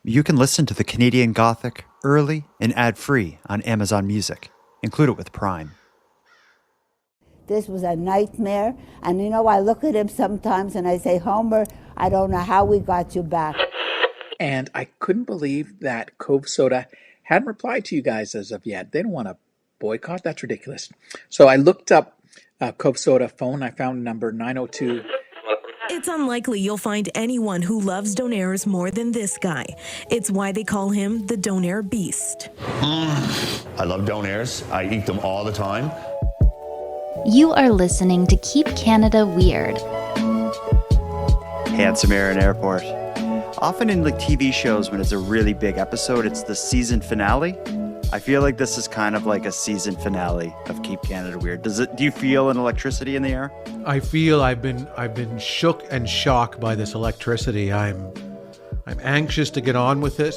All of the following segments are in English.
You can listen to the Canadian Gothic early and ad-free on Amazon Music. Include it with Prime. This was a nightmare. And I look at him sometimes and I say, Homer, I don't know how we got you back. And I couldn't believe that Cove Soda hadn't replied to you guys as of yet. They don't want to boycott. That's ridiculous. So I looked up Cove Soda phone. I found number 902. It's unlikely you'll find anyone who loves Donairs more than this guy. It's why they call him the Donair Beast. I love Donairs. I eat them all the time. You are listening to Keep Canada Weird. Handsome Aaron Airport. Often in TV shows, when it's a really big episode, it's the season finale. I feel like this is kind of like a season finale of Keep Canada Weird. Do you feel an electricity in the air? I feel I've been shook and shocked by this electricity. I'm anxious to get on with it.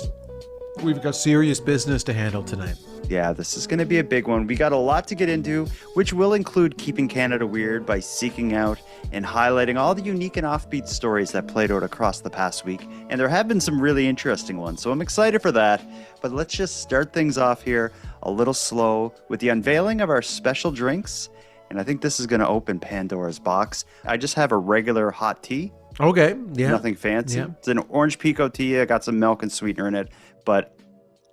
We've got serious business to handle tonight. Yeah, this is going to be a big one. We got a lot to get into, which will include keeping Canada weird by seeking out and highlighting all the unique and offbeat stories that played out across the past week. And there have been some really interesting ones, so I'm excited for that. But let's just start things off here a little slow with the unveiling of our special drinks. And I think this is going to open Pandora's box. I just have a regular hot tea. Okay, yeah. Nothing fancy. Yeah. It's an orange pico tea. I got some milk and sweetener in it, but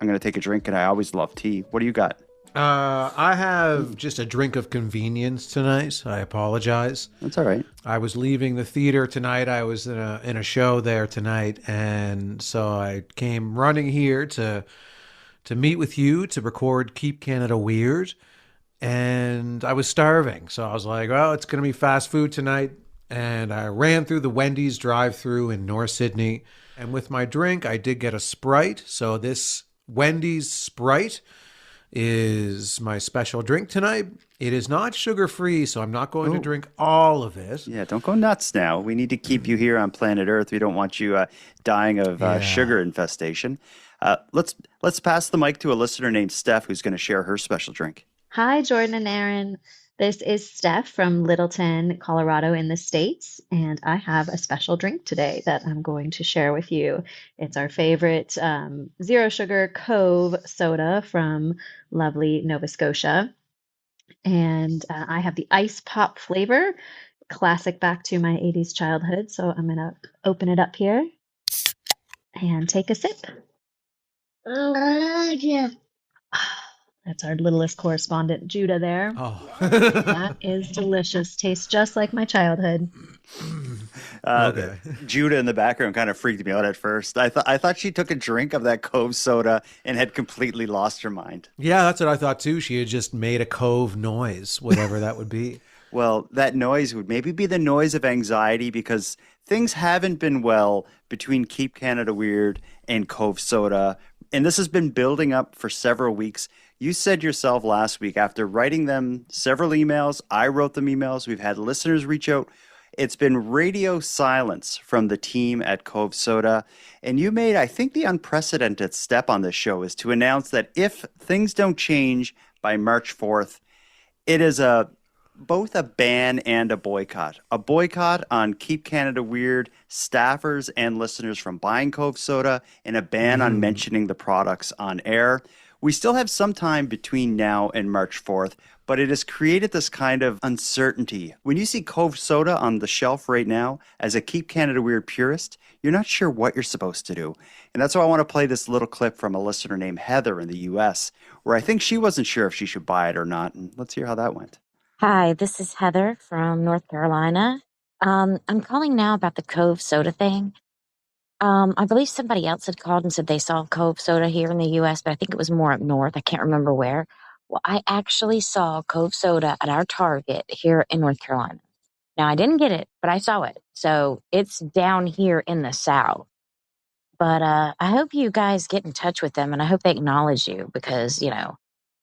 I'm going to take a drink, and I always love tea. What do you got? I have just a drink of convenience tonight. I apologize. That's all right. I was leaving the theater tonight. I was in a show there tonight, and so I came running here to meet with you to record Keep Canada Weird, and I was starving. So I was like, well, it's going to be fast food tonight, and I ran through the Wendy's drive-thru in North Sydney, and with my drink, I did get a Sprite. So this Wendy's Sprite is my special drink tonight. It is not sugar-free, so I'm not going to drink all of it. Yeah, don't go nuts now. We need to keep you here on planet Earth. We don't want you dying of sugar infestation. Let's pass the mic to a listener named Steph, who's going to share her special drink. Hi, Jordan and Aaron. This is Steph from Littleton, Colorado in the States, and I have a special drink today that I'm going to share with you. It's our favorite zero sugar Cove Soda from lovely Nova Scotia. And I have the ice pop flavor, classic back to my 80s childhood. So I'm going to open it up here and take a sip. That's our littlest correspondent, Judah, there. Oh. That is delicious. Tastes just like my childhood. Okay. Judah in the background kind of freaked me out at first. I thought she took a drink of that Cove Soda and had completely lost her mind. Yeah, that's what I thought too. She had just made a Cove noise, whatever that would be. Well, that noise would maybe be the noise of anxiety because things haven't been well between Keep Canada Weird and Cove Soda. And this has been building up for several weeks. You said yourself last week, after writing them several emails, I wrote them emails, we've had listeners reach out. It's been radio silence from the team at Cove Soda. And you made, I think, the unprecedented step on this show is to announce that if things don't change by March 4th, it is both a ban and a boycott. A boycott on Keep Canada Weird staffers and listeners from buying Cove Soda, and a ban on mentioning the products on air. We still have some time between now and March 4th, but it has created this kind of uncertainty. When you see Cove Soda on the shelf right now, as a Keep Canada Weird purist, you're not sure what you're supposed to do. And that's why I want to play this little clip from a listener named Heather in the U.S., where I think she wasn't sure if she should buy it or not. And let's hear how that went. Hi, this is Heather from North Carolina. I'm calling now about the Cove Soda thing. I believe somebody else had called and said they saw Cove Soda here in the U.S., but I think it was more up north. I can't remember where. Well, I actually saw Cove Soda at our Target here in North Carolina. Now, I didn't get it, but I saw it. So it's down here in the South. But I hope you guys get in touch with them, and I hope they acknowledge you because,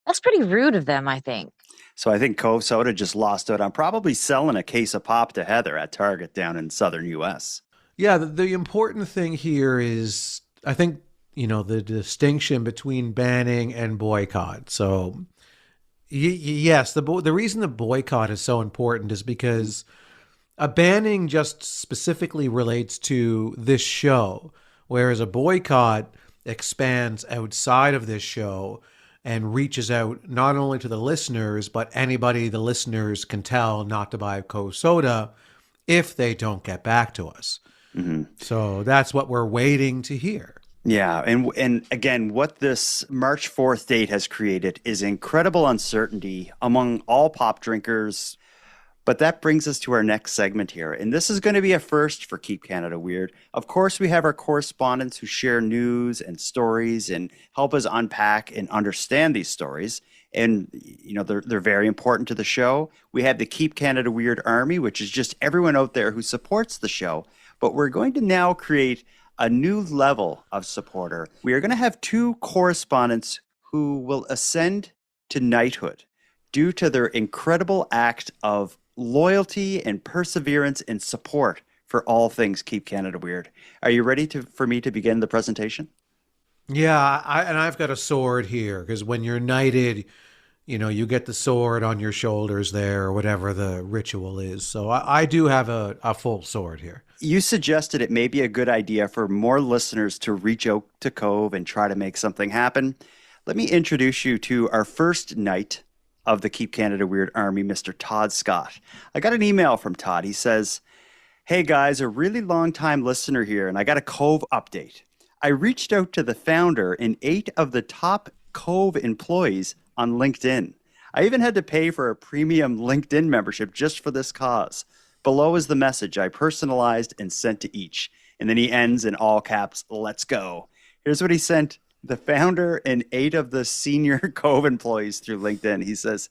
that's pretty rude of them, I think. So I think Cove Soda just lost out on probably selling a case of pop to Heather at Target down in southern U.S. Yeah, the important thing here is, I think, the distinction between banning and boycott. So, yes, the reason the boycott is so important is because a banning just specifically relates to this show, whereas a boycott expands outside of this show and reaches out not only to the listeners, but anybody the listeners can tell not to buy Cove Soda if they don't get back to us. So that's what we're waiting to hear. Yeah, and again, what this March 4th date has created is incredible uncertainty among all pop drinkers. But that brings us to our next segment here, and this is going to be a first for Keep Canada Weird. Of course, we have our correspondents who share news and stories and help us unpack and understand these stories. And, you know, they're very important to the show. We have the Keep Canada Weird Army, which is just everyone out there who supports the show. But we're going to now create a new level of supporter. We are going to have two correspondents who will ascend to knighthood due to their incredible act of loyalty and perseverance and support for all things Keep Canada Weird. Are you ready for me to begin the presentation? Yeah, I've got a sword here because when you're knighted, you know, you get the sword on your shoulders there or whatever the ritual is. So I do have a full sword here. You suggested it may be a good idea for more listeners to reach out to Cove and try to make something happen. Let me introduce you to our first knight of the Keep Canada Weird Army, Mr. Todd Scott. I got an email from Todd. He says, "Hey guys, a really long time listener here, and I got a Cove update. I reached out to the founder and 8 of the top Cove employees on LinkedIn. I even had to pay for a premium LinkedIn membership just for this cause. Below is the message I personalized and sent to each." And then he ends in all caps, "Let's go." Here's what he sent the founder and 8 of the senior Cove employees through LinkedIn. He says,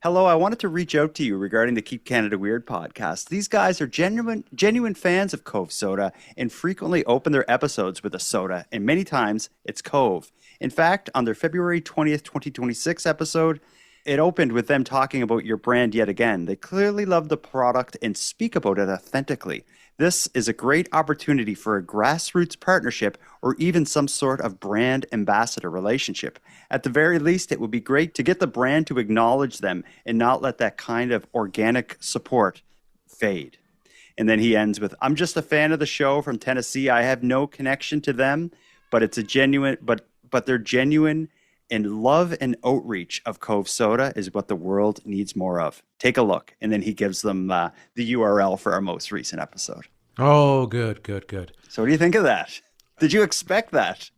"Hello, I wanted to reach out to you regarding the Keep Canada Weird podcast. These guys are genuine fans of Cove Soda and frequently open their episodes with a soda, and many times it's Cove. In fact, on their February 20th, 2026 episode, it opened with them talking about your brand yet again. They clearly love the product and speak about it authentically. This is a great opportunity for a grassroots partnership or even some sort of brand ambassador relationship. At the very least, it would be great to get the brand to acknowledge them and not let that kind of organic support fade." And then he ends with, "I'm just a fan of the show from Tennessee. I have no connection to them, but it's a genuine, but they're genuine, and love and outreach of Cove Soda is what the world needs more of. Take a look." And then he gives them the URL for our most recent episode. Oh, good. So what do you think of that? Did you expect that?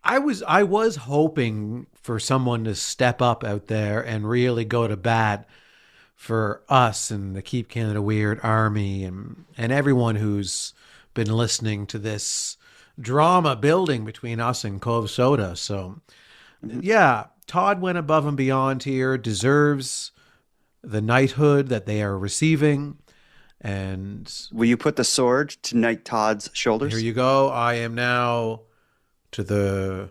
I was hoping for someone to step up out there and really go to bat for us and the Keep Canada Weird Army and everyone who's been listening to this drama building between us and Cove Soda. So yeah, Todd went above and beyond here, deserves the knighthood that they are receiving. And will you put the sword to Knight Todd's shoulders? Here you go. I am now to the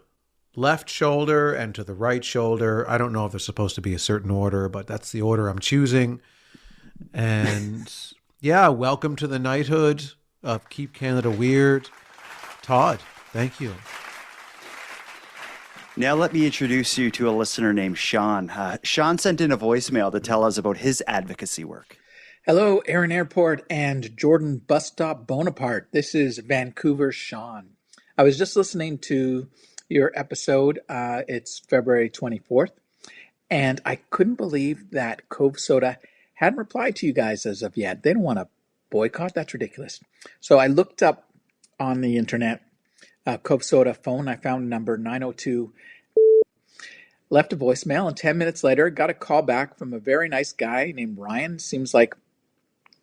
left shoulder and to the right shoulder. I don't know if there's supposed to be a certain order, but that's the order I'm choosing. And yeah, welcome to the knighthood of Keep Canada Weird. Todd, thank you. Now let me introduce you to a listener named Sean. Sean sent in a voicemail to tell us about his advocacy work. Hello, Aaron Airport and Jordan Bus Stop Bonaparte. This is Vancouver Sean. I was just listening to your episode. It's February 24th. And I couldn't believe that Cove Soda hadn't replied to you guys as of yet. They don't want to boycott. That's ridiculous. So I looked up on the internet, Cove Soda phone. I found number 902. Left a voicemail, and 10 minutes later, got a call back from a very nice guy named Ryan. Seems like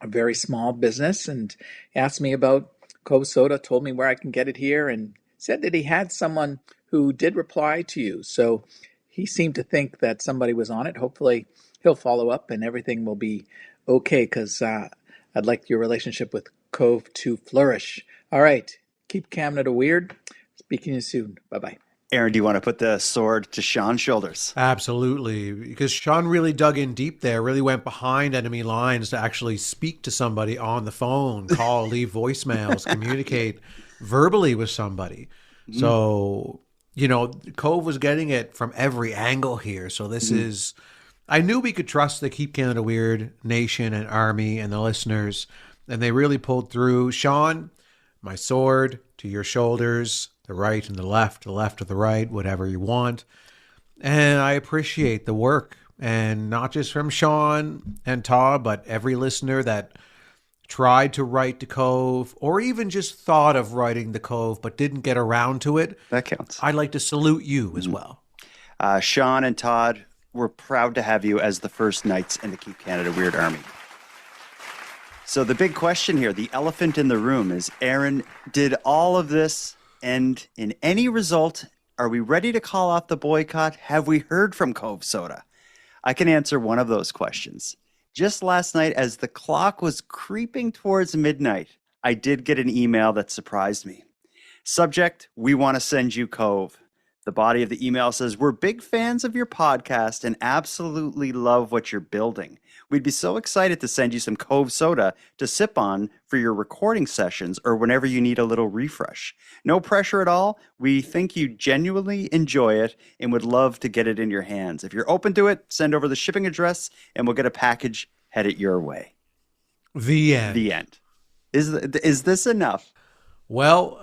a very small business, and asked me about Cove Soda, told me where I can get it here, and said that he had someone who did reply to you. So he seemed to think that somebody was on it. Hopefully he'll follow up and everything will be okay, because I'd like your relationship with Cove to flourish. All right. Keep Canada Weird. Speaking to you soon. Bye-bye. Aaron, do you want to put the sword to Sean's shoulders? Absolutely, because Sean really dug in deep there, really went behind enemy lines to actually speak to somebody on the phone, call, leave voicemails, communicate verbally with somebody. So, you know, Cove was getting it from every angle here. So this is, I knew we could trust the Keep Canada Weird Nation and Army and the listeners, and they really pulled through. Sean, my sword to your shoulders. the right and the left or the right, whatever you want. And I appreciate the work, and not just from Sean and Todd, but every listener that tried to write to Cove, or even just thought of writing the Cove but didn't get around to it. That counts. I'd like to salute you as well. Sean and Todd, we're proud to have you as the first knights in the Keep Canada Weird Army. So the big question here, the elephant in the room, is, Aaron, did all of this end in any result? Are we ready to call off the boycott? Have we heard from Cove Soda? I can answer one of those questions. Just last night, as the clock was creeping towards midnight, I did get an email that surprised me. Subject, we want to send you Cove. The body of the email says, we're big fans of your podcast and absolutely love what you're building. We'd be so excited to send you some Cove Soda to sip on for your recording sessions or whenever you need a little refresh. No pressure at all. We think you genuinely enjoy it and would love to get it in your hands. If you're open to it, send over the shipping address and we'll get a package headed your way. The end. The end. Is this enough? Well,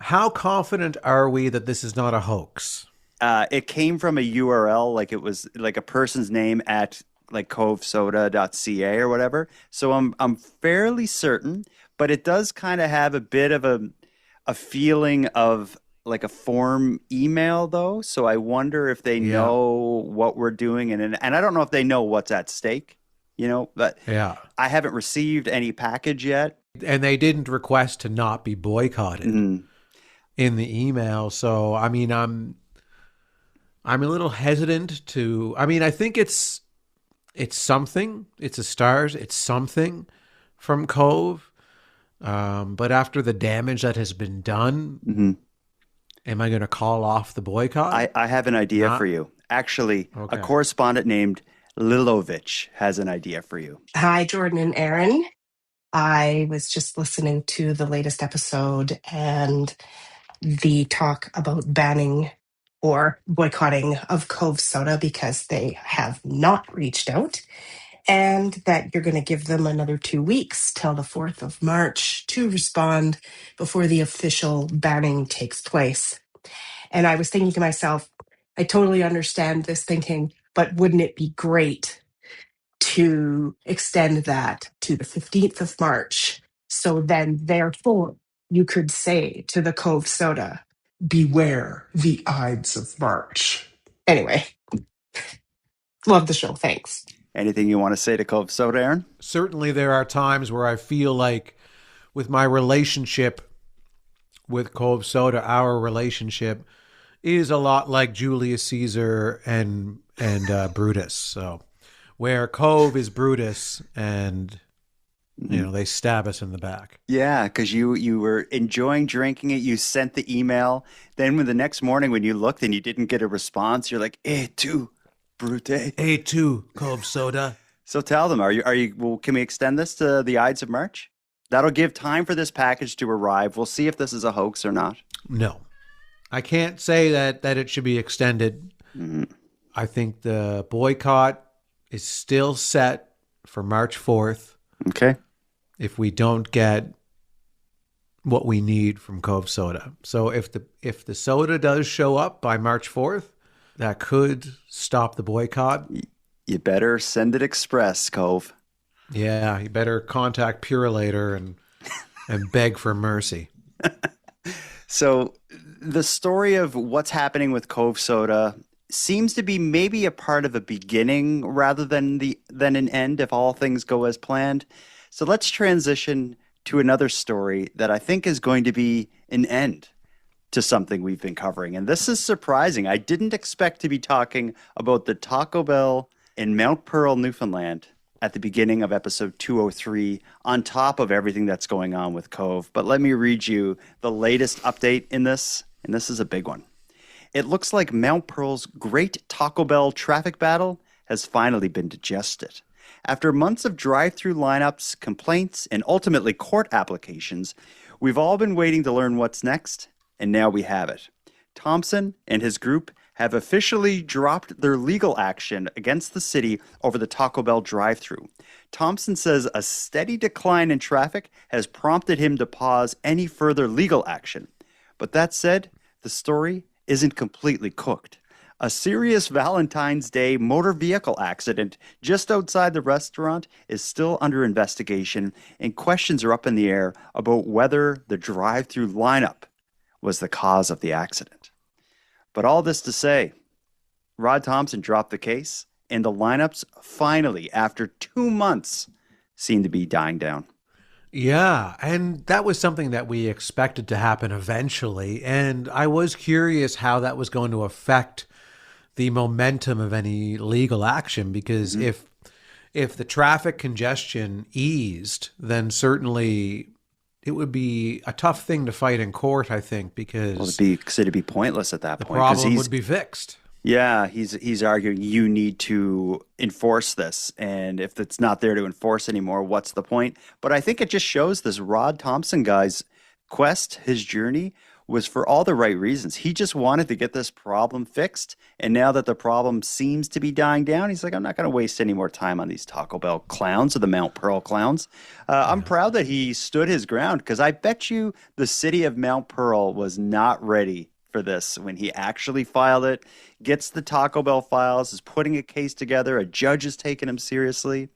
how confident are we that this is not a hoax? It came from a URL, like it was like a person's name at like covesoda.ca or whatever. So I'm fairly certain, but it does kind of have a bit of a feeling of like a form email though. So I wonder if they know what we're doing, and I don't know if they know what's at stake, but I haven't received any package yet. And they didn't request to not be boycotted in the email. So, I mean, I'm a little hesitant to, I think it's something. It's a start. It's something from Cove. But after the damage that has been done, am I going to call off the boycott? I have an idea for you. Actually, a correspondent named Lilovich has an idea for you. Hi, Jordan and Aaron. I was just listening to the latest episode and the talk about banning or boycotting of Cove Soda because they have not reached out, and that you're going to give them another 2 weeks till the 4th of March to respond before the official banning takes place. And I was thinking to myself, I totally understand this thinking, but wouldn't it be great to extend that to the 15th of March? So then, therefore, you could say to the Cove Soda, beware the Ides of March. Anyway, love the show. Thanks. Anything you want to say to Cove Soda, Aaron? Certainly there are times where I feel like with my relationship with Cove Soda, our relationship is a lot like Julius Caesar and Brutus. So where Cove is Brutus and they stab us in the back. Yeah, because you were enjoying drinking it. You sent the email. Then the next morning when you looked and you didn't get a response, you're like, tu, Brute. tu, Cove Soda. So tell them, are you? Well, can we extend this to the Ides of March? That'll give time for this package to arrive. We'll see if this is a hoax or not. No, I can't say that it should be extended. I think the boycott is still set for March 4th. Okay. If we don't get what we need from Cove Soda. So if the soda does show up by March 4th, that could stop the boycott. You better send it express, Cove. Yeah, you better contact Purelator and beg for mercy. So the story of what's happening with Cove Soda seems to be maybe a part of a beginning rather than an end if all things go as planned. So let's transition to another story that I think is going to be an end to something we've been covering. And this is surprising. I didn't expect to be talking about the Taco Bell in Mount Pearl, Newfoundland at the beginning of episode 203 on top of everything that's going on with Cove. But let me read you the latest update in this, and this is a big one. It looks like Mount Pearl's great Taco Bell traffic battle has finally been digested. After months of drive-through lineups, complaints, and ultimately court applications, we've all been waiting to learn what's next, and now we have it. Thompson and his group have officially dropped their legal action against the city over the Taco Bell drive-thru. Thompson says a steady decline in traffic has prompted him to pause any further legal action. But that said, the story isn't completely cooked. A serious Valentine's Day motor vehicle accident just outside the restaurant is still under investigation, and questions are up in the air about whether the drive-through lineup was the cause of the accident. But all this to say, Rod Thompson dropped the case, and the lineups finally, after 2 months, seem to be dying down. Yeah, and that was something that we expected to happen eventually, and I was curious how that was going to affect the momentum of any legal action, because if the traffic congestion eased, then certainly it would be a tough thing to fight in court, I think, because it'd be pointless at that the point. problem would be fixed. Yeah, he's arguing you need to enforce this, and if it's not there to enforce anymore, what's the point? But I think it just shows this Rod Thompson guy's quest, his journey, was for all the right reasons. He just wanted to get this problem fixed, and now that the problem seems to be dying down, he's like, I'm not going to waste any more time on these Taco Bell clowns or the Mount Pearl clowns. I'm proud that he stood his ground, because I bet you the city of Mount Pearl was not ready for this when he actually filed it, gets the Taco Bell files, is putting a case together. A judge is taking him seriously.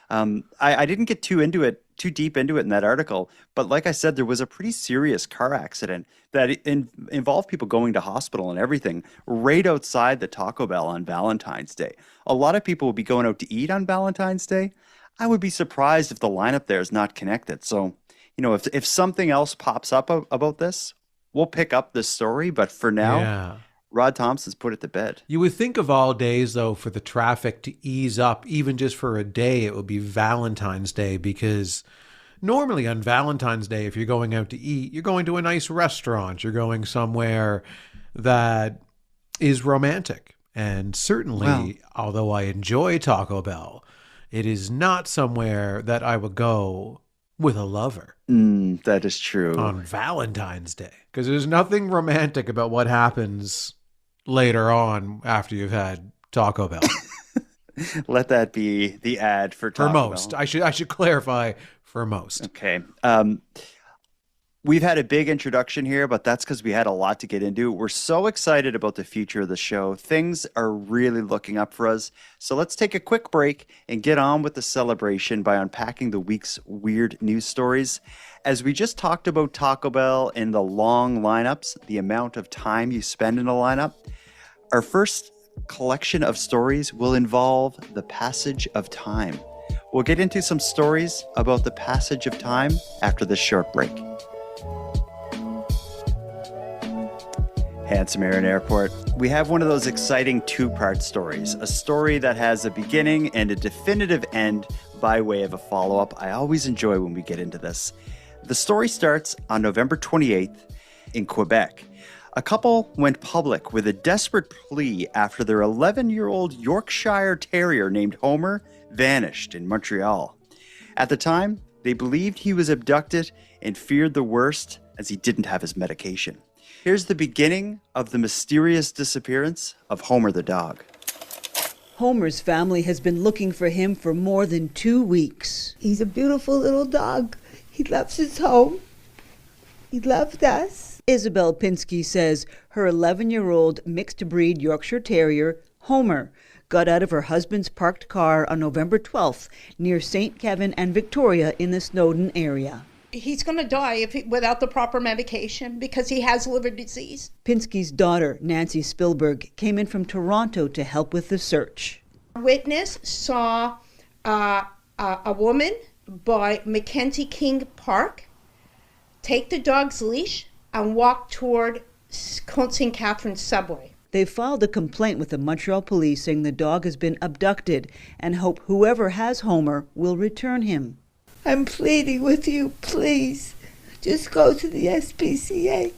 I didn't get too deep into it in that article, but like I said, there was a pretty serious car accident that involved people going to hospital and everything right outside the Taco Bell on Valentine's Day. A lot of people will be going out to eat on Valentine's Day. I would be surprised if the lineup there is not connected. So, if something else pops up about this, we'll pick up this story. But for now, Rod Thompson's put it to bed. You would think of all days, though, for the traffic to ease up, even just for a day, it would be Valentine's Day, because normally on Valentine's Day, if you're going out to eat, you're going to a nice restaurant, you're going somewhere that is romantic. And certainly, although I enjoy Taco Bell, it is not somewhere that I would go with a lover. That is true. On Valentine's Day, because there's nothing romantic about what happens later on after you've had Taco Bell. Let that be the ad for Taco Bell. For most. I should clarify, for most. Okay. We've had a big introduction here, but that's because we had a lot to get into. We're so excited about the future of the show. Things are really looking up for us. So let's take a quick break and get on with the celebration by unpacking the week's weird news stories. As we just talked about Taco Bell and the long lineups, the amount of time you spend in a lineup, our first collection of stories will involve the passage of time. We'll get into some stories about the passage of time after this short break. Handsome Aaron Airport. We have one of those exciting two-part stories, a story that has a beginning and a definitive end by way of a follow-up. I always enjoy when we get into this. The story starts on November 28th in Quebec. A couple went public with a desperate plea after their 11-year-old Yorkshire Terrier named Homer vanished in Montreal. At the time, they believed he was abducted and feared the worst as he didn't have his medication. Here's the beginning of the mysterious disappearance of Homer the dog. Homer's family has been looking for him for more than 2 weeks. He's a beautiful little dog. He loves his home. He loved us. Isabel Pinsky says her 11-year-old mixed-breed Yorkshire Terrier, Homer, got out of her husband's parked car on November 12th near St. Kevin and Victoria in the Snowdon area. He's going to die without the proper medication because he has liver disease. Pinsky's daughter, Nancy Spielberg, came in from Toronto to help with the search. A witness saw a woman by Mackenzie King Park take the dog's leash and walk toward St. Catharines subway. They filed a complaint with the Montreal police saying the dog has been abducted and hope whoever has Homer will return him. I'm pleading with you, please. Just go to the SPCA.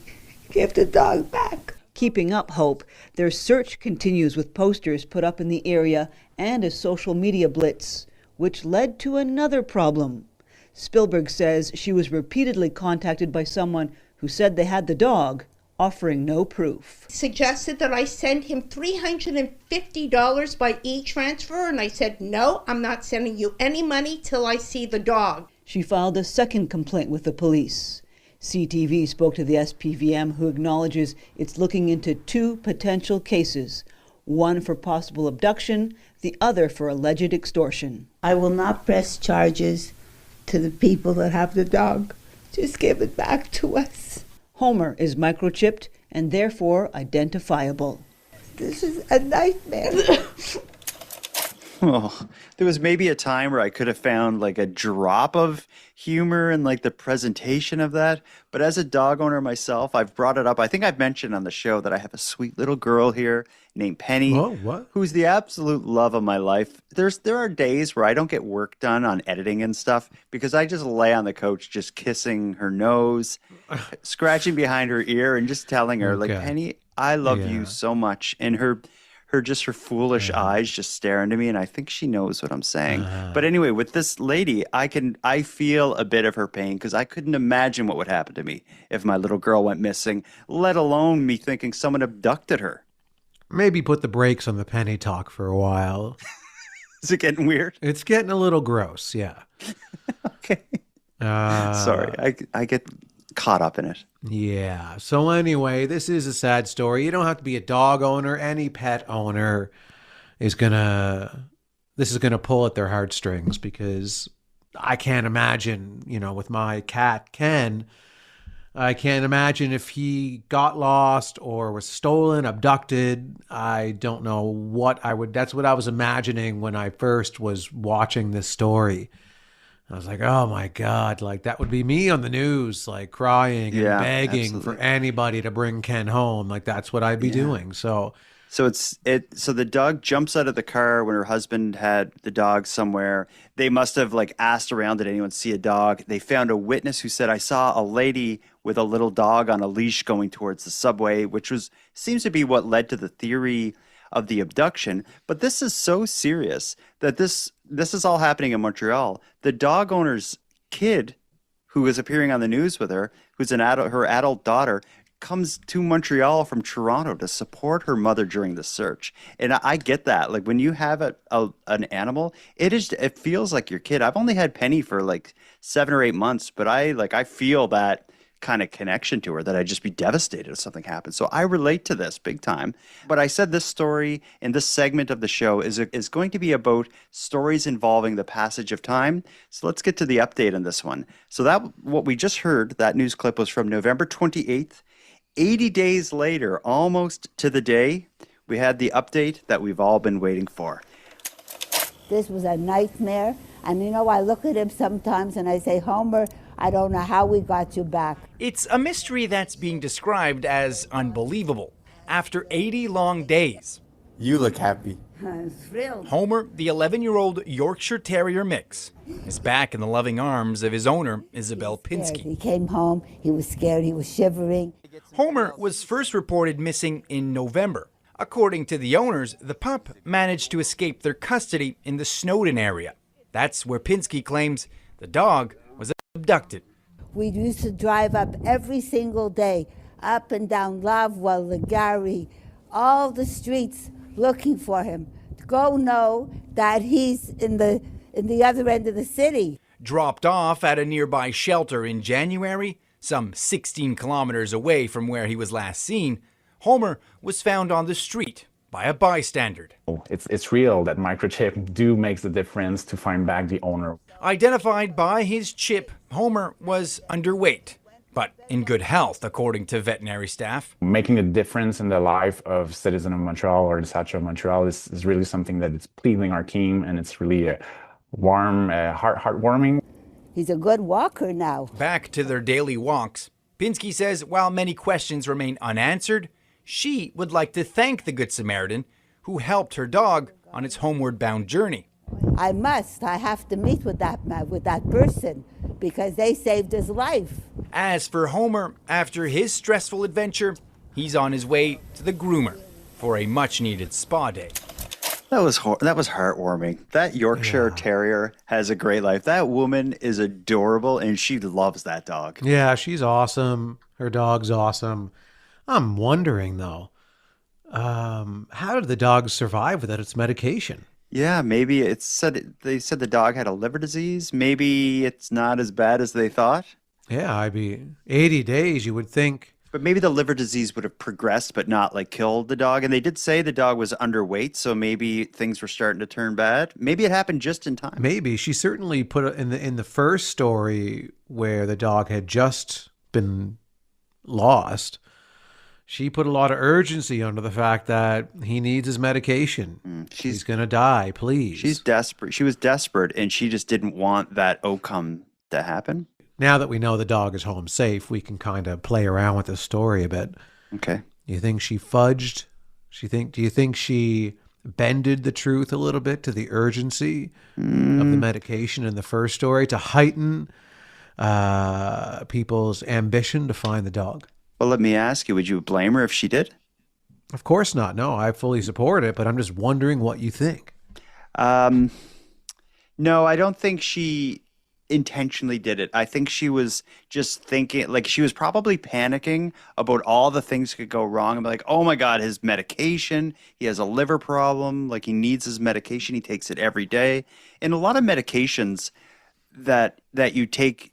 Give the dog back. Keeping up hope, their search continues with posters put up in the area and a social media blitz, which led to another problem. Spielberg says she was repeatedly contacted by someone who said they had the dog, offering no proof. Suggested that I send him $350 by e-transfer, and I said, no, I'm not sending you any money till I see the dog. She filed a second complaint with the police. CTV spoke to the SPVM, who acknowledges it's looking into 2 potential cases, one for possible abduction, the other for alleged extortion. I will not press charges to the people that have the dog. Just give it back to us. Homer is microchipped and therefore identifiable. This is a nightmare. Oh, there was maybe a time where I could have found like a drop of humor in like the presentation of that. But as a dog owner myself, I've brought it up. I think I've mentioned on the show that I have a sweet little girl here named Penny, who's the absolute love of my life. There are days where I don't get work done on editing and stuff because I just lay on the couch just kissing her nose, scratching behind her ear, and just telling her, like, Penny, I love you so much. And her foolish eyes just stare into me, and I think she knows what I'm saying. But anyway, with this lady, I feel a bit of her pain because I couldn't imagine what would happen to me if my little girl went missing, let alone me thinking someone abducted her. Maybe put the brakes on the Penny talk for a while. Is it getting weird? It's getting a little gross, yeah. Okay. Sorry, I get caught up in it. Yeah. So anyway, this is a sad story. You don't have to be a dog owner. Any pet owner is this is gonna pull at their heartstrings, because I can't imagine, with my cat Ken, I can't imagine if he got lost or was stolen, abducted. I don't know what that's what I was imagining when I first was watching this story. I was like, oh my God, like that would be me on the news, like crying and begging for anybody to bring Ken home. Like that's what I'd be doing. So the dog jumps out of the car when her husband had the dog somewhere. They must have like asked around, did anyone see a dog? They found a witness who said, I saw a lady with a little dog on a leash going towards the subway, which seems to be what led to the theory of the abduction. But this is so serious that this is all happening in Montreal. The dog owner's kid, who is appearing on the news with her, who's her adult daughter, comes to Montreal from Toronto to support her mother during the search. And I get that. Like when you have an animal, it feels like your kid. I've only had Penny for like 7 or 8 months, but I feel that kind of connection to her that I'd just be devastated if something happened. So I relate to this big time. But I said this story in this segment of the show is going to be about stories involving the passage of time. So let's get to the update on this one. So what we just heard, that news clip was from November 28th. 80 days later, almost to the day, we had the update that we've all been waiting for. This was a nightmare. And I look at him sometimes and I say, Homer, I don't know how we got you back. It's a mystery that's being described as unbelievable. After 80 long days. You look happy. I'm thrilled. Homer, the 11-year-old Yorkshire Terrier mix, is back in the loving arms of his owner, Isabel Pinsky. He came home, he was scared, he was shivering. Homer was first reported missing in November. According to the owners, the pup managed to escape their custody in the Snowdon area. That's where Pinsky claims the dog was abducted. We used to drive up every single day, up and down Lovewell, Legary, all the streets looking for him. To go know that he's in the other end of the city. Dropped off at a nearby shelter in January, some 16 kilometers away from where he was last seen, Homer was found on the street by a bystander. It's real that microchip makes the difference to find back the owner. Identified by his chip, Homer was underweight, but in good health, according to veterinary staff. Making a difference in the life of citizens of Montreal or the Saskatchewan of Montreal is really something that is pleasing our team, and it's really warm, heartwarming. He's a good walker now. Back to their daily walks, Pinsky says while many questions remain unanswered, she would like to thank the Good Samaritan who helped her dog on its homeward bound journey. I have to meet with that person because they saved his life. As for Homer, after his stressful adventure, he's on his way to the groomer for a much-needed spa day. That was heartwarming. That Yorkshire Terrier has a great life. That woman is adorable, and she loves that dog. Yeah, she's awesome. Her dog's awesome. I'm wondering, though, how did the dog survive without its medication? Yeah, maybe they said the dog had a liver disease. Maybe it's not as bad as they thought. Yeah, I'd be 80 days, you would think. But maybe the liver disease would have progressed, but not like killed the dog. And they did say the dog was underweight, so maybe things were starting to turn bad. Maybe it happened just in time. Maybe she certainly put it in the first story where the dog had just been lost. She put a lot of urgency onto the fact that he needs his medication. He's going to die, please. She's desperate. She was desperate, and she just didn't want that outcome to happen. Now that we know the dog is home safe, we can kind of play around with this story a bit. Okay. You think she fudged? Do you think she bended the truth a little bit to the urgency of the medication in the first story to heighten people's ambition to find the dog? Well, let me ask you, would you blame her if she did? Of course not. No, I fully support it, but I'm just wondering what you think. No, I don't think she intentionally did it. I think she was just thinking, like she was probably panicking about all the things that could go wrong. I'm like, oh my God, his medication, he has a liver problem, like he needs his medication, he takes it every day. And a lot of medications that you take,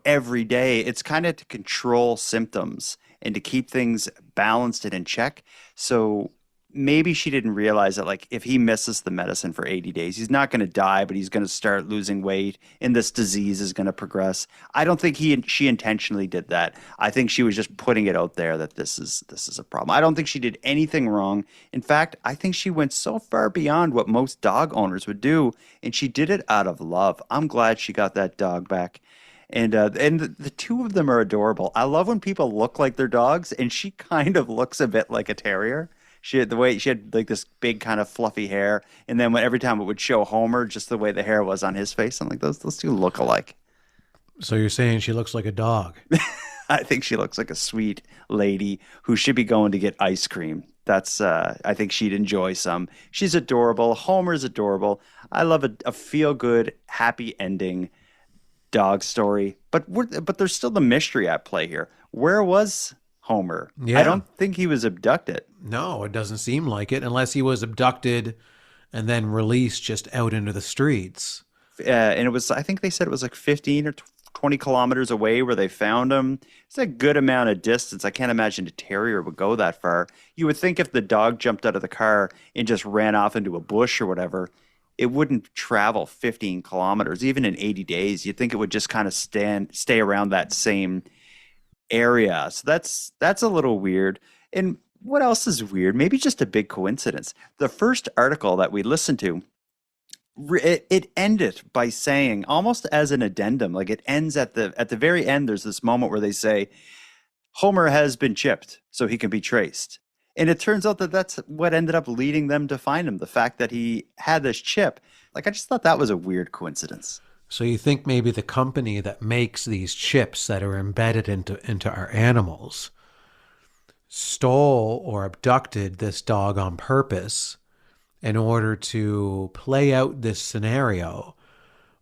every day, it's kind of to control symptoms and to keep things balanced and in check. So maybe she didn't realize that, like, if he misses the medicine for 80 days, he's not going to die, but he's going to start losing weight and this disease is going to progress. I don't think she intentionally did that. I think she was just putting it out there that this is a problem. I don't think she did anything wrong. In fact, I think she went so far beyond what most dog owners would do, and she did it out of love. I'm glad she got that dog back. And the two of them are adorable. I love when people look like their dogs, and she kind of looks a bit like a terrier. She had like this big kind of fluffy hair, and then every time it would show Homer, just the way the hair was on his face, I'm like, those two look alike. So you're saying she looks like a dog? I think she looks like a sweet lady who should be going to get ice cream. That's I think she'd enjoy some. She's adorable. Homer's adorable. I love a feel-good, happy ending dog story, but there's still the mystery at play here. Where was Homer? Yeah. I don't think he was abducted. No, it doesn't seem like it, unless he was abducted and then released just out into the streets. And it was, I think they said it was like 15 or 20 kilometers away where they found him. It's a good amount of distance. I can't imagine a terrier would go that far. You would think if the dog jumped out of the car and just ran off into a bush or whatever, it wouldn't travel 15 kilometers, even in 80 days. You'd think it would just kind of stay around that same area. So that's a little weird. And what else is weird? Maybe just a big coincidence. The first article that we listened to, it ended by saying, almost as an addendum, like it ends at the very end, there's this moment where they say, Homer has been chipped so he can be traced. And it turns out that that's what ended up leading them to find him, the fact that he had this chip. Like, I just thought that was a weird coincidence. So you think maybe the company that makes these chips that are embedded into our animals stole or abducted this dog on purpose in order to play out this scenario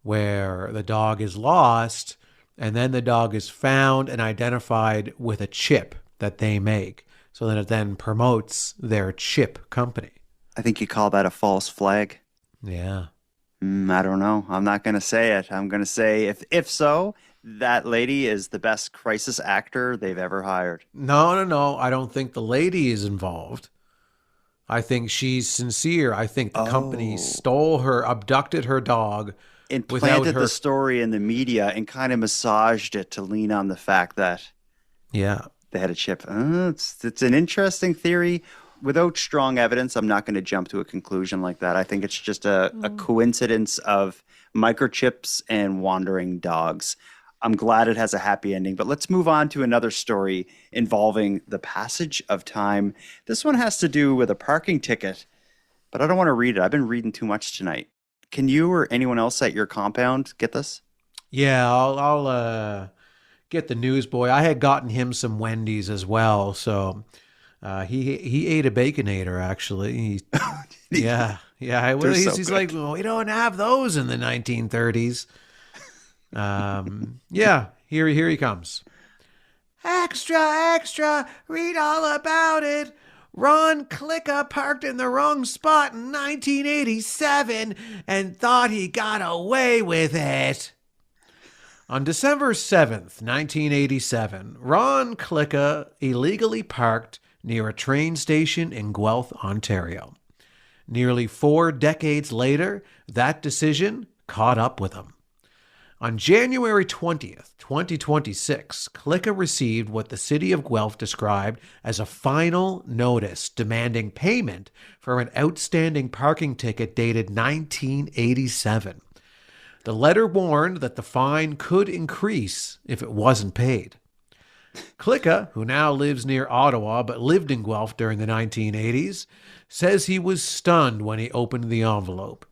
where the dog is lost and then the dog is found and identified with a chip that they make. So that it then promotes their chip company. I think you call that a false flag. Yeah. I don't know. I'm not going to say it. I'm going to say if so, that lady is the best crisis actor they've ever hired. No. I don't think the lady is involved. I think she's sincere. I think the company stole her, abducted her dog. And planted the story in the media and kind of massaged it to lean on the fact that they had a chip. It's an interesting theory. Without strong evidence, I'm not going to jump to a conclusion like that. I think it's just a coincidence of microchips and wandering dogs. I'm glad it has a happy ending, but let's move on to another story involving the passage of time. This one has to do with a parking ticket, but I don't want to read it. I've been reading too much tonight. Can you or anyone else at your compound get this? Yeah, I'll get the newsboy. I had gotten him some Wendy's as well, so he ate a Baconator actually. Yeah. He's like, well, we don't have those in the 1930s. Here he comes. Extra, read all about it. Ron Klicka parked in the wrong spot in 1987 and thought he got away with it. On December 7th, 1987, Ron Klicka illegally parked near a train station in Guelph, Ontario. Nearly 4 decades later, that decision caught up with him. On January 20th, 2026, Klicka received what the city of Guelph described as a final notice demanding payment for an outstanding parking ticket dated 1987. The letter warned that the fine could increase if it wasn't paid. Klicka, who now lives near Ottawa but lived in Guelph during the 1980s, says he was stunned when he opened the envelope.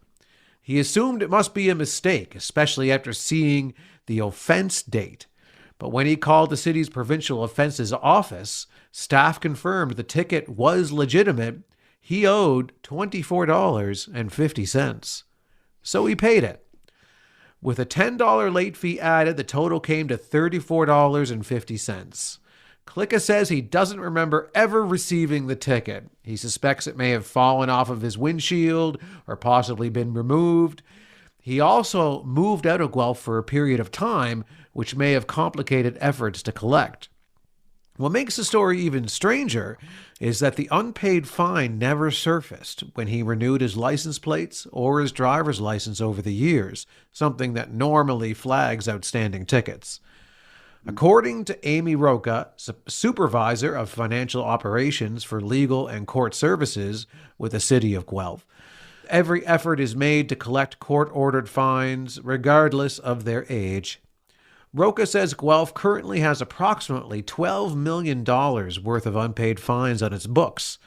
He assumed it must be a mistake, especially after seeing the offense date. But when he called the city's provincial offenses office, staff confirmed the ticket was legitimate. He owed $24.50. So he paid it. With a $10 late fee added, the total came to $34.50. Klicka says he doesn't remember ever receiving the ticket. He suspects it may have fallen off of his windshield or possibly been removed. He also moved out of Guelph for a period of time, which may have complicated efforts to collect. What makes the story even stranger is that the unpaid fine never surfaced when he renewed his license plates or his driver's license over the years, something that normally flags outstanding tickets. According to Amy Roca, supervisor of financial operations for legal and court services with the city of Guelph, every effort is made to collect court-ordered fines regardless of their age. Roca says Guelph currently has approximately $12 million worth of unpaid fines on its books.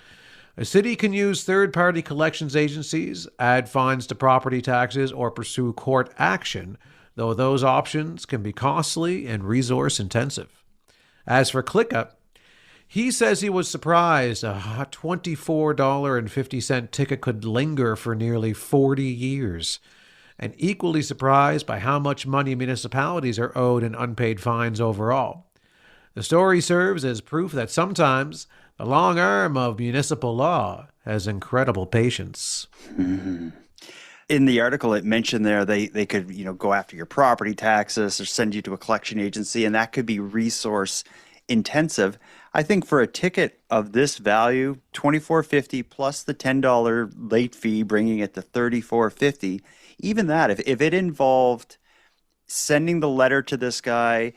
A city can use third-party collections agencies, add fines to property taxes, or pursue court action, though those options can be costly and resource-intensive. As for Klicka, he says he was surprised a $24.50 ticket could linger for nearly 40 years, and equally surprised by how much money municipalities are owed in unpaid fines overall. The story serves as proof that sometimes the long arm of municipal law has incredible patience. In the article, it mentioned there they could go after your property taxes or send you to a collection agency, and that could be resource intensive. I think for a ticket of this value, $24.50 plus the $10 late fee, bringing it to $34.50. Even that, if it involved sending the letter to this guy,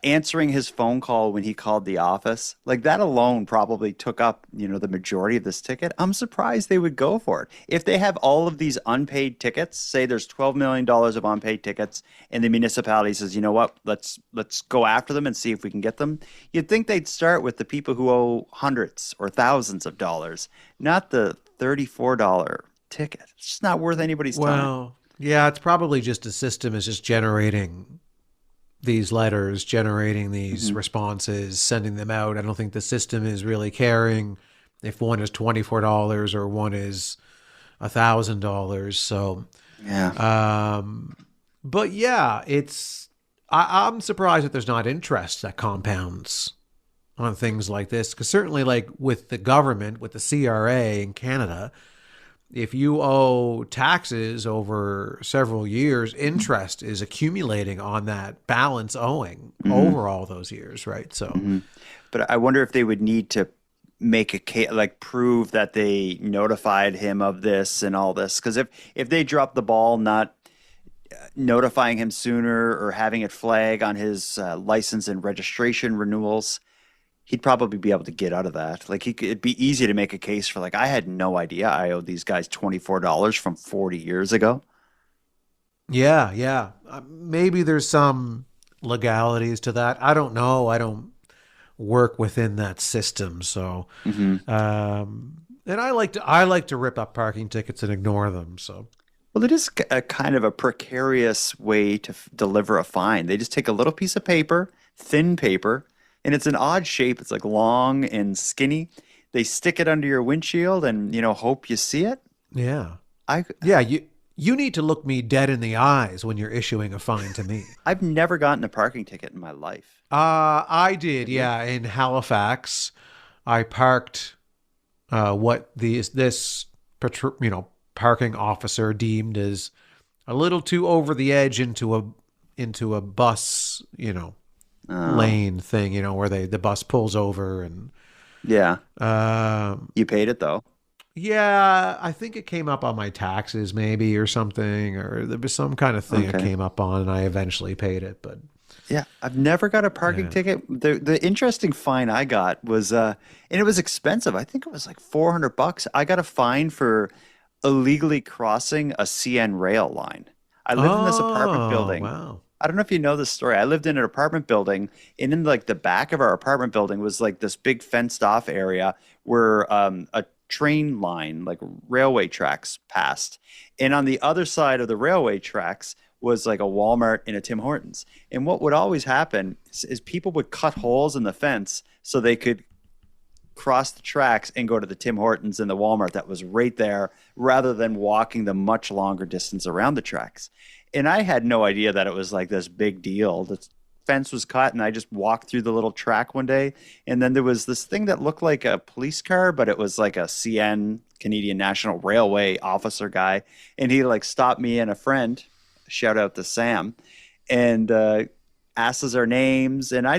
answering his phone call when he called the office, like that alone probably took up, the majority of this ticket. I'm surprised they would go for it. If they have all of these unpaid tickets, say there's $12 million of unpaid tickets, and the municipality says, you know what, let's go after them and see if we can get them. You'd think they'd start with the people who owe hundreds or thousands of dollars, not the $34 ticket. It's just not worth anybody's time. Well, yeah, it's probably just a system is just generating these letters, generating these responses, sending them out. I don't think the system is really caring if one is $24 or one is $1,000. So, yeah. But yeah, I'm surprised that there's not interest that compounds on things like this. Because certainly, like with the government, with the CRA in Canada, if you owe taxes over several years, interest is accumulating on that balance owing over all those years, right? So, But I wonder if they would need to make a case, like prove that they notified him of this and all this. Because if they drop the ball, not notifying him sooner or having it flag on his license and registration renewals, he'd probably be able to get out of that. Like it'd be easy to make a case for I had no idea I owed these guys $24 from 40 years ago. Yeah. Maybe there's some legalities to that. I don't know. I don't work within that system. So, and I like to rip up parking tickets and ignore them. So, well, it is a kind of a precarious way to deliver a fine. They just take a little piece of paper, thin paper, and it's an odd shape. It's like long and skinny. They stick it under your windshield and, hope you see it. Yeah. You need to look me dead in the eyes when you're issuing a fine to me. I've never gotten a parking ticket in my life. I did. Yeah. In Halifax, I parked what this parking officer deemed as a little too over the edge into into a bus, Oh. lane thing, where the bus pulls over and Yeah. You paid it though. yeah, I think it came up on my taxes maybe or something, or there was some kind of thing it Okay. came up on, and I eventually paid it. But Yeah, I've never got a parking ticket. The interesting fine I got was and it was expensive. I think it was like $400. I got a fine for illegally crossing a CN rail line. I lived in this apartment building. Wow. I don't know if you know this story. I lived in an apartment building, and in like the back of our apartment building was like this big fenced off area where a train line, like railway tracks, passed. And on the other side of the railway tracks was like a Walmart and a Tim Hortons. And what would always happen is people would cut holes in the fence so they could cross the tracks and go to the Tim Hortons and the Walmart that was right there, rather than walking the much longer distance around the tracks. And I had no idea that it was like this big deal. The fence was cut, and I just walked through the little track one day, and then there was this thing that looked like a police car, but it was like a CN, Canadian National Railway officer guy, and he like stopped me and a friend, shout out to Sam, and asked us our names. And I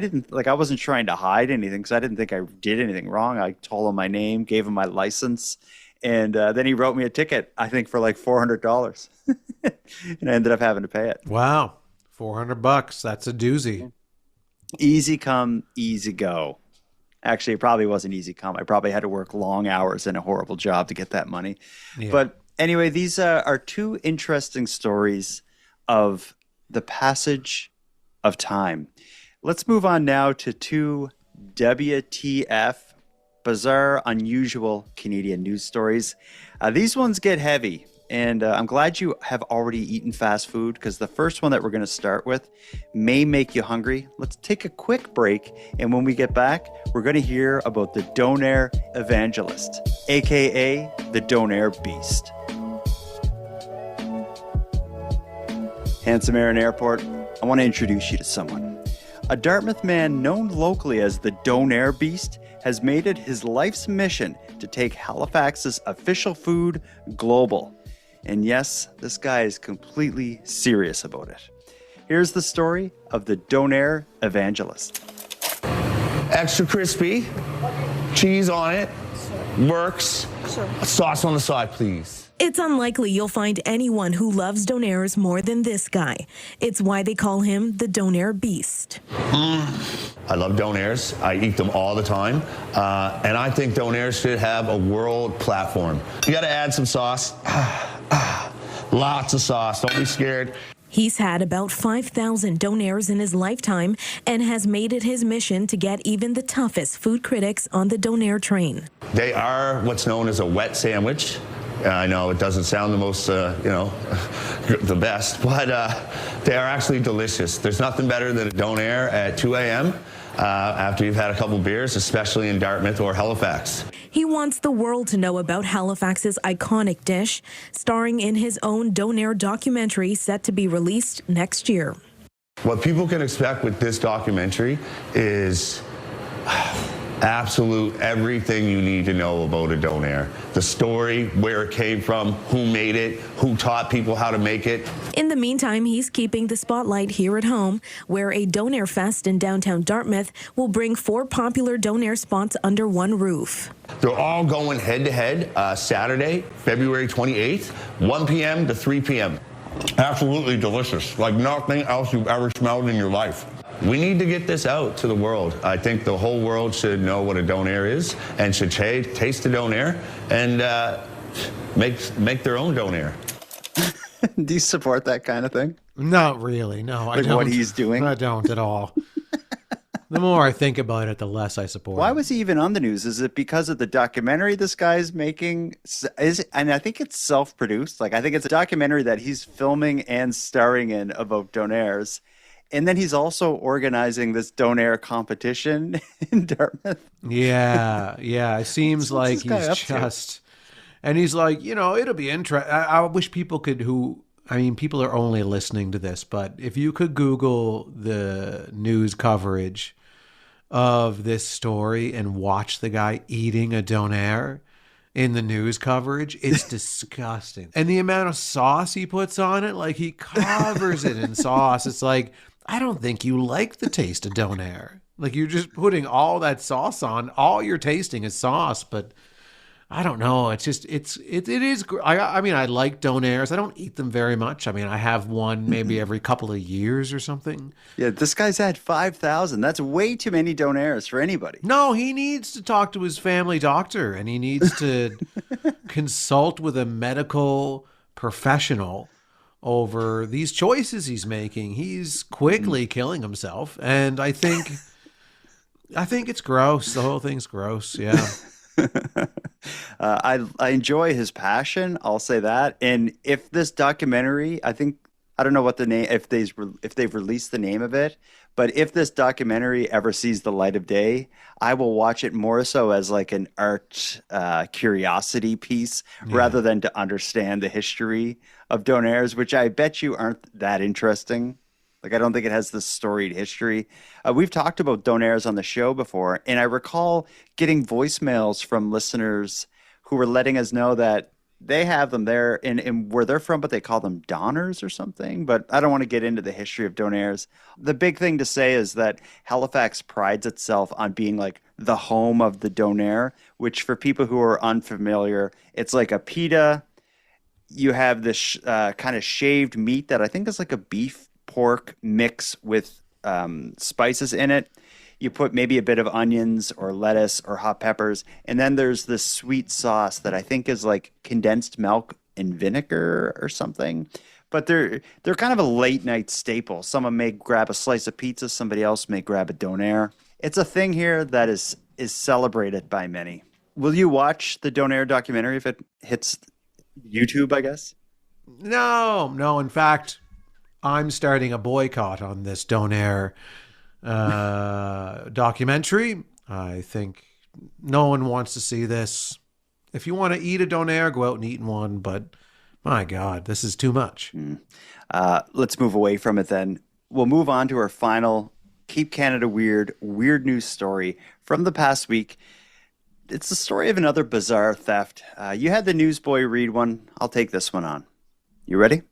wasn't trying to hide anything because I didn't think I did anything wrong. I told him my name, gave him my license, and then he wrote me a ticket, I think for like $400. And I ended up having to pay it. Wow. $400. That's a doozy. Easy come, easy go. Actually, it probably wasn't easy come. I probably had to work long hours and a horrible job to get that money. Yeah. But anyway, these are two interesting stories of the passage of time. Let's move on now to two WTF, bizarre, unusual Canadian news stories. These ones get heavy. And I'm glad you have already eaten fast food, because the first one that we're going to start with may make you hungry. Let's take a quick break. And when we get back, we're going to hear about the Donair Evangelist, a.k.a. the Donair Beast. Handsome Aaron Airport, I want to introduce you to someone. A Dartmouth man known locally as the Donair Beast has made it his life's mission to take Halifax's official food global. And yes, this guy is completely serious about it. Here's the story of the Donair Evangelist. Extra crispy, cheese on it, works. Sauce on the side, please. It's unlikely you'll find anyone who loves Donairs more than this guy. It's why they call him the Donair Beast. I love Donairs. I eat them all the time. And I think Donairs should have a world platform. You got to add some sauce. Lots of sauce. Don't be scared. He's had about 5,000 Donairs in his lifetime and has made it his mission to get even the toughest food critics on the Donair train. They are what's known as a wet sandwich. I know it doesn't sound the most, the best, but they are actually delicious. There's nothing better than a Donair at 2 a.m. After you've had a couple beers, especially in Dartmouth or Halifax. He wants the world to know about Halifax's iconic dish, starring in his own Donair documentary set to be released next year. What people can expect with this documentary is absolute everything you need to know about a Donair. The story, where it came from, who made it, who taught people how to make it. In the meantime, he's keeping the spotlight here at home, where a Donair Fest in downtown Dartmouth will bring 4 popular Donair spots under one roof. They're all going head-to-head Saturday, February 28th, 1 p.m. to 3 p.m. Absolutely delicious, like nothing else you've ever smelled in your life. We need to get this out to the world. I think the whole world should know what a Donair is and should taste a Donair and make their own Donair. Do you support that kind of thing? Not really. No, I Like don't. what he's doing? I don't at all. The more I think about it, the less I support Why it. was he even on the news? Is it because of the documentary this guy's making? And I think it's self-produced. Like, I think it's a documentary that he's filming and starring in about Donairs. And then he's also organizing this Donair competition in Dartmouth. Yeah. It seems like this guy he's up to? just, and he's like, it'll be interesting. I wish people could people are only listening to this, but if you could Google the news coverage of this story and watch the guy eating a Donair, in the news coverage. It's disgusting. And the amount of sauce he puts on it, like he covers it in sauce. It's like, I don't think you like the taste of Donair. Like you're just putting all that sauce on. All you're tasting is sauce, but I don't know. It's just, it is. I mean, I like Donairs. I don't eat them very much. I mean, I have one maybe every couple of years or something. Yeah, this guy's had 5,000. That's way too many Donairs for anybody. No, he needs to talk to his family doctor and he needs to consult with a medical professional over these choices he's making. He's quickly killing himself. And I think it's gross. The whole thing's gross. Yeah. I enjoy his passion. I'll say that. And if this documentary, I don't know what the name, if they've released the name of it, but if this documentary ever sees the light of day, I will watch it more so as like an art curiosity piece rather than to understand the history of Donairs, which I bet you aren't that interesting. Like, I don't think it has this storied history. We've talked about Donairs on the show before, and I recall getting voicemails from listeners who were letting us know that they have them there in where they're from, but they call them Donairs or something. But I don't want to get into the history of Donairs. The big thing to say is that Halifax prides itself on being like the home of the Donair, which for people who are unfamiliar, it's like a pita. You have this kind of shaved meat that I think is like a beef pork mix with spices in it. You put maybe a bit of onions or lettuce or hot peppers, and then there's this sweet sauce that I think is like condensed milk and vinegar or something. But they're kind of a late night staple. Someone may grab a slice of pizza, somebody else may grab a Donair. It's a thing here that is celebrated by many. Will you watch the Donair documentary if it hits YouTube, I guess? No. In fact, I'm starting a boycott on this Donair documentary. I think no one wants to see this. If you want to eat a Donair, go out and eat one. But my God, this is too much. Let's move away from it then. We'll move on to our final Keep Canada weird news story from the past week. It's the story of another bizarre theft. You had the newsboy read one. I'll take this one on. You ready?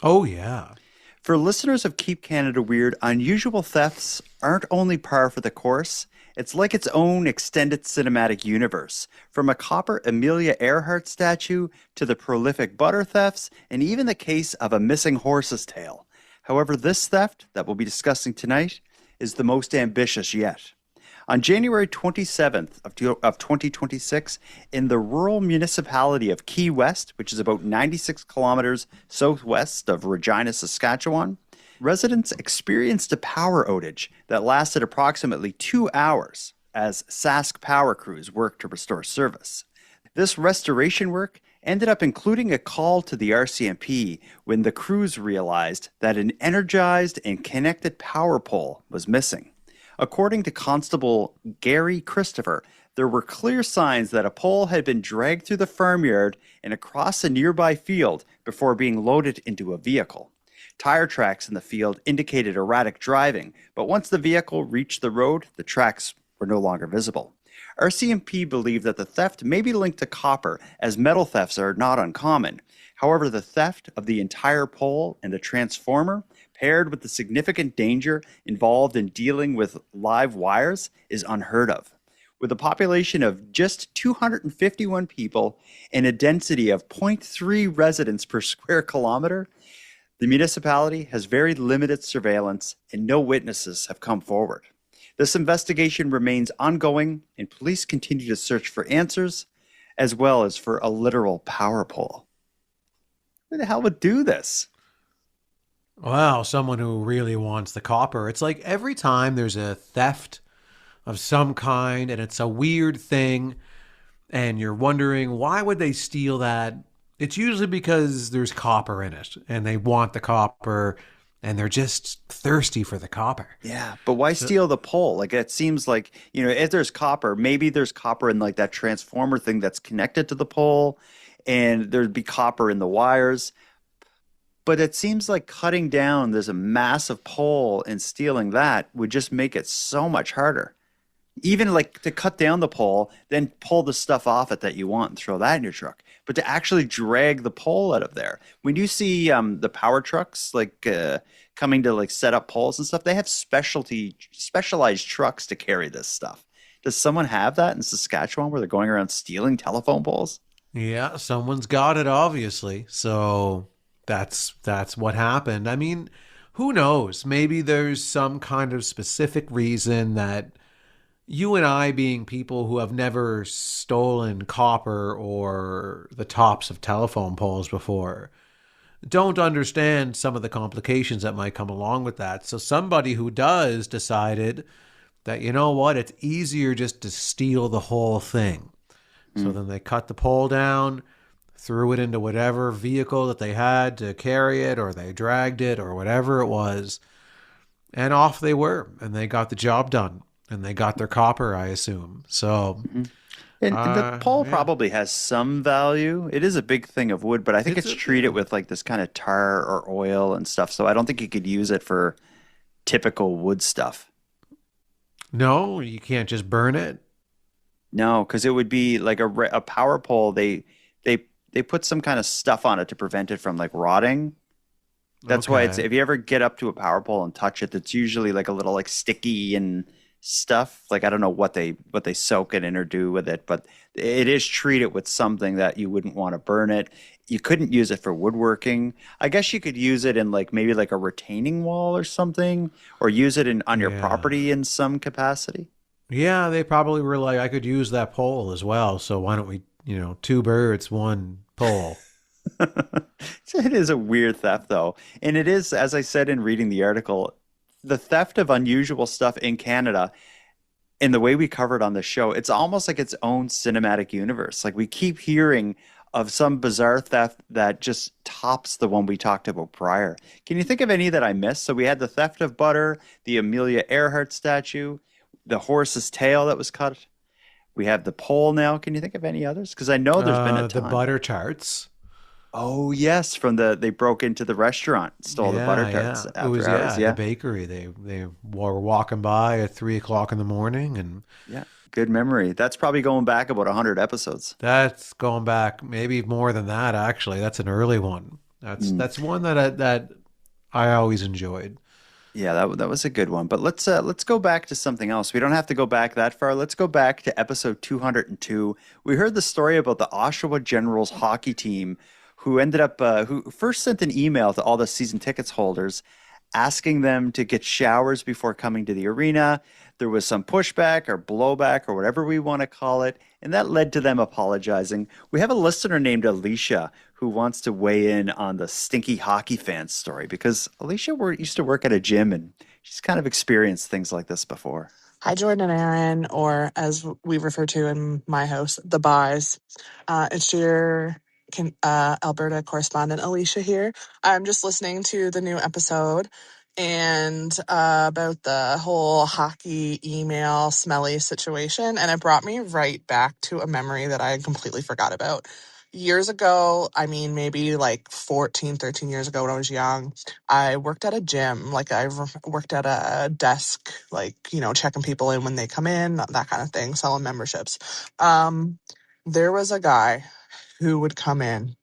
Oh, yeah. For listeners of Keep Canada Weird, unusual thefts aren't only par for the course. It's like its own extended cinematic universe. From a copper Amelia Earhart statue to the prolific butter thefts and even the case of a missing horse's tail. However, this theft that we'll be discussing tonight is the most ambitious yet. On January 27th of 2026, in the rural municipality of Key West, which is about 96 kilometers southwest of Regina, Saskatchewan, residents experienced a power outage that lasted approximately 2 hours as Sask power crews worked to restore service. This restoration work ended up including a call to the RCMP when the crews realized that an energized and connected power pole was missing. According to Constable Gary Christopher, there were clear signs that a pole had been dragged through the farmyard and across a nearby field before being loaded into a vehicle. Tire tracks in the field indicated erratic driving, but once the vehicle reached the road, the tracks were no longer visible. RCMP believed that the theft may be linked to copper, as metal thefts are not uncommon. However, the theft of the entire pole and the transformer, paired with the significant danger involved in dealing with live wires, is unheard of. With a population of just 251 people and a density of 0.3 residents per square kilometer, the municipality has very limited surveillance and no witnesses have come forward. This investigation remains ongoing and police continue to search for answers as well as for a literal power pole. Who the hell would do this? Wow, someone who really wants the copper. It's like every time there's a theft of some kind and it's a weird thing and you're wondering why would they steal that? It's usually because there's copper in it and they want the copper and they're just thirsty for the copper. Yeah, but why steal the pole? Like, it seems like, you know, if there's copper, maybe there's copper in like that transformer thing that's connected to the pole and there'd be copper in the wires. But it seems like cutting down, there's a massive pole and stealing that would just make it so much harder. Even like to cut down the pole, then pull the stuff off it that you want and throw that in your truck. But to actually drag the pole out of there, when you see the power trucks like coming to like set up poles and stuff, they have specialized trucks to carry this stuff. Does someone have that in Saskatchewan where they're going around stealing telephone poles? Yeah, someone's got it, obviously. So that's what happened. I mean, who knows? Maybe there's some kind of specific reason that you and I, being people who have never stolen copper or the tops of telephone poles before, don't understand some of the complications that might come along with that. So somebody who does decided that, you know what, it's easier just to steal the whole thing. So then they cut the pole down, threw it into whatever vehicle that they had to carry it, or they dragged it, or whatever it was, and off they were, and they got the job done, and they got their copper, I assume. So, And the pole yeah. probably has some value. It is a big thing of wood, but I think it's treated with like this kind of tar or oil and stuff. So I don't think you could use it for typical wood stuff. No, you can't just burn it. No, because it would be like a power pole. They put some kind of stuff on it to prevent it from like rotting. That's why it's Okay. if you ever get up to a power pole and touch it, it's usually like a little like sticky and stuff. Like I don't know what they soak it in or do with it, but it is treated with something that you wouldn't want to burn it. You couldn't use it for woodworking. I guess you could use it in like maybe like a retaining wall or something, or use it in on your Yeah. property in some capacity. Yeah, they probably were like, I could use that pole as well. So why don't we, two birds, one pole? It is a weird theft, though. And it is, as I said in reading the article, the theft of unusual stuff in Canada, in the way we covered on the show, it's almost like its own cinematic universe. Like we keep hearing of some bizarre theft that just tops the one we talked about prior. Can you think of any that I missed? So we had the theft of butter, the Amelia Earhart statue, the horse's tail that was cut. We have the pole now. Can you think of any others? Because I know there's been a The ton. butter tarts. Oh yes, they broke into the restaurant, stole the butter tarts It after was hours. the bakery. They were walking by at 3 o'clock in the morning, and Yeah, good memory. That's probably going back about 100 episodes. that's going back maybe more than that. Actually, that's an early one. That's one that I always enjoyed. Yeah, that was a good one. But let's go back to something else. We don't have to go back that far. Let's go back to episode 202. We heard the story about the Oshawa Generals hockey team who ended up who first sent an email to all the season tickets holders asking them to get showers before coming to the arena. There was some pushback or blowback or whatever we want to call it, and that led to them apologizing. We have a listener named Alicia who wants to weigh in on the stinky hockey fans story because Alicia used to work at a gym and she's kind of experienced things like this before. Hi, Jordan and Aaron, or as we refer to in my house, the Buys. It's your Alberta correspondent, Alicia here. I'm just listening to the new episode and about the whole hockey email smelly situation, and it brought me right back to a memory that I completely forgot about. Years ago, I mean, maybe like 14, 13 years ago when I was young, I worked at a gym. Like worked at a desk, like, checking people in when they come in, that kind of thing, selling memberships. There was a guy who would come in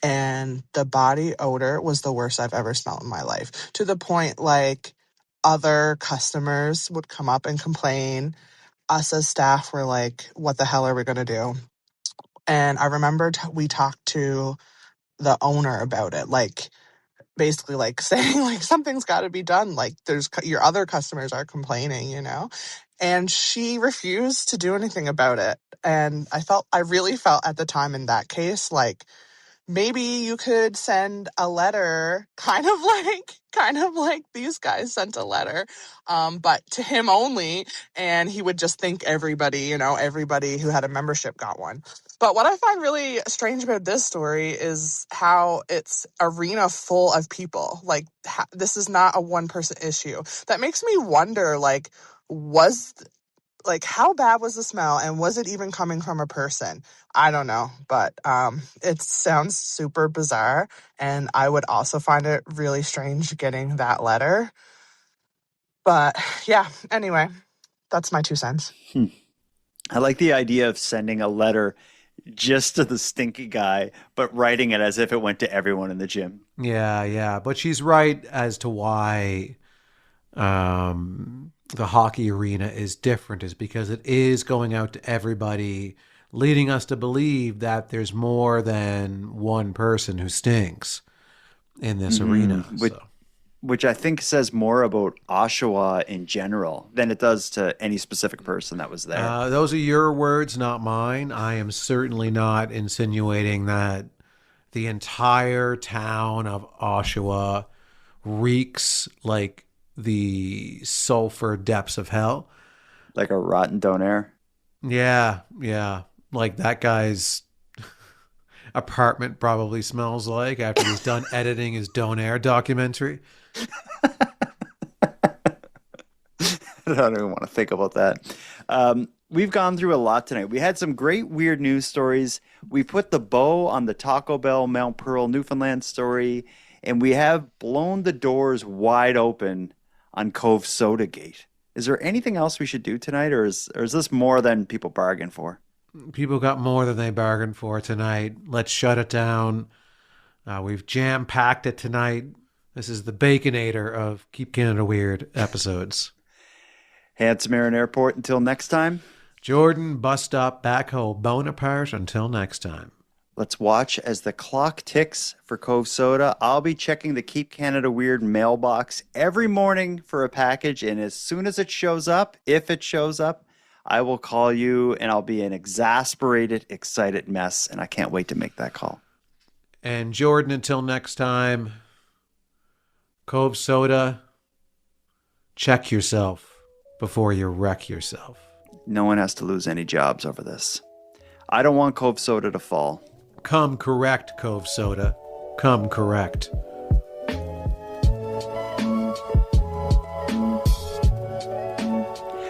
and the body odor was the worst I've ever smelled in my life. To the point like other customers would come up and complain. Us as staff were like, what the hell are we going to do? And I remember we talked to the owner about it, like basically like saying like something's got to be done. Like your other customers are complaining, and she refused to do anything about it. And I really felt at the time in that case, like, maybe you could send a letter kind of like these guys sent a letter, but to him only, and he would just think everybody who had a membership got one. But what I find really strange about this story is how it's arena full of people. Like, this is not a one person issue. That makes me wonder, like, how bad was the smell, and was it even coming from a person? I don't know, but it sounds super bizarre, and I would also find it really strange getting that letter. But yeah, anyway, That's my 2 cents. I like the idea of sending a letter just to the stinky guy, but writing it as if it went to everyone in the gym. Yeah. But she's right as to why the hockey arena is different, is because it is going out to everybody, leading us to believe that there's more than one person who stinks in this arena. Which I think says more about Oshawa in general than it does to any specific person that was there. Those are your words, not mine. I am certainly not insinuating that the entire town of Oshawa reeks like the sulfur depths of hell. Like a rotten Donair. Yeah. Like that guy's apartment probably smells like after he's done editing his Donair documentary. I don't even want to think about that. We've gone through a lot tonight. We had some great weird news stories. We put the bow on the Taco Bell Mount Pearl, Newfoundland story, and we have blown the doors wide open on Cove Soda Gate. Is there anything else we should do tonight, or is this more than people bargained for? People got more than they bargained for tonight. Let's shut it down. We've jam-packed it tonight. This is the Baconator of Keep Canada Weird episodes. Handsome Aaron Airport, until next time. Jordan, bus stop, backhoe, Bonaparte, until next time. Let's watch as the clock ticks for Cove Soda. I'll be checking the Keep Canada Weird mailbox every morning for a package, and as soon as it shows up, if it shows up, I will call you, and I'll be an exasperated, excited mess, and I can't wait to make that call. And Jordan, until next time, Cove Soda, check yourself before you wreck yourself. No one has to lose any jobs over this. I don't want Cove Soda to fall. Come correct, Cove Soda. Come correct.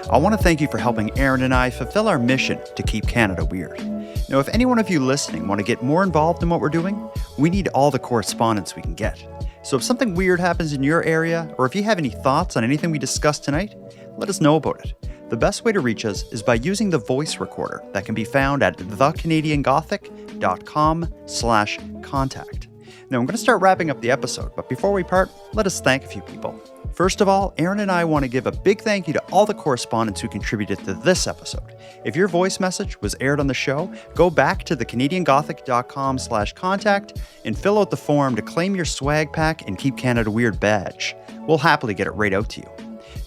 I want to thank you for helping Aaron and I fulfill our mission to keep Canada weird. Now, if any one of you listening want to get more involved in what we're doing, we need all the correspondence we can get. So if something weird happens in your area, or if you have any thoughts on anything we discussed tonight, let us know about it. The best way to reach us is by using the voice recorder that can be found at thecanadiangothic.com/contact. Now, I'm going to start wrapping up the episode, but before we part, let us thank a few people. First of all, Aaron and I want to give a big thank you to all the correspondents who contributed to this episode. If your voice message was aired on the show, go back to thecanadiangothic.com/contact and fill out the form to claim your swag pack and Keep Canada Weird badge. We'll happily get it right out to you.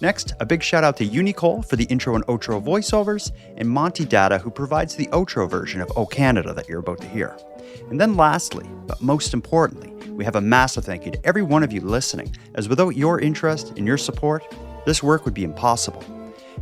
Next, a big shout out to Unicole for the intro and outro voiceovers, and Monty Data, who provides the outro version of O Canada that you're about to hear. And then lastly, but most importantly, we have a massive thank you to every one of you listening, as without your interest and your support, this work would be impossible.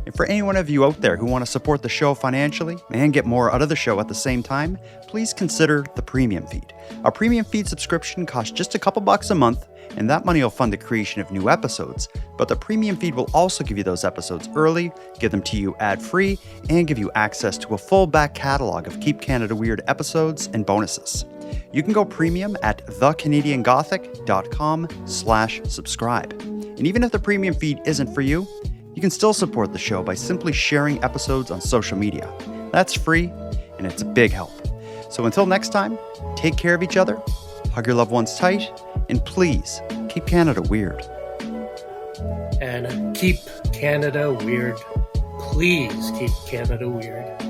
And for any one of you out there who want to support the show financially and get more out of the show at the same time, please consider the premium feed. A premium feed subscription costs just a couple bucks a month, and that money will fund the creation of new episodes, but the premium feed will also give you those episodes early, give them to you ad-free, and give you access to a full back catalog of Keep Canada Weird episodes and bonuses. You can go premium at thecanadiangothic.com/subscribe. And even if the premium feed isn't for you, you can still support the show by simply sharing episodes on social media. That's free, and it's a big help. So until next time, take care of each other, hug your loved ones tight, and please keep Canada weird. And keep Canada weird. Please keep Canada weird.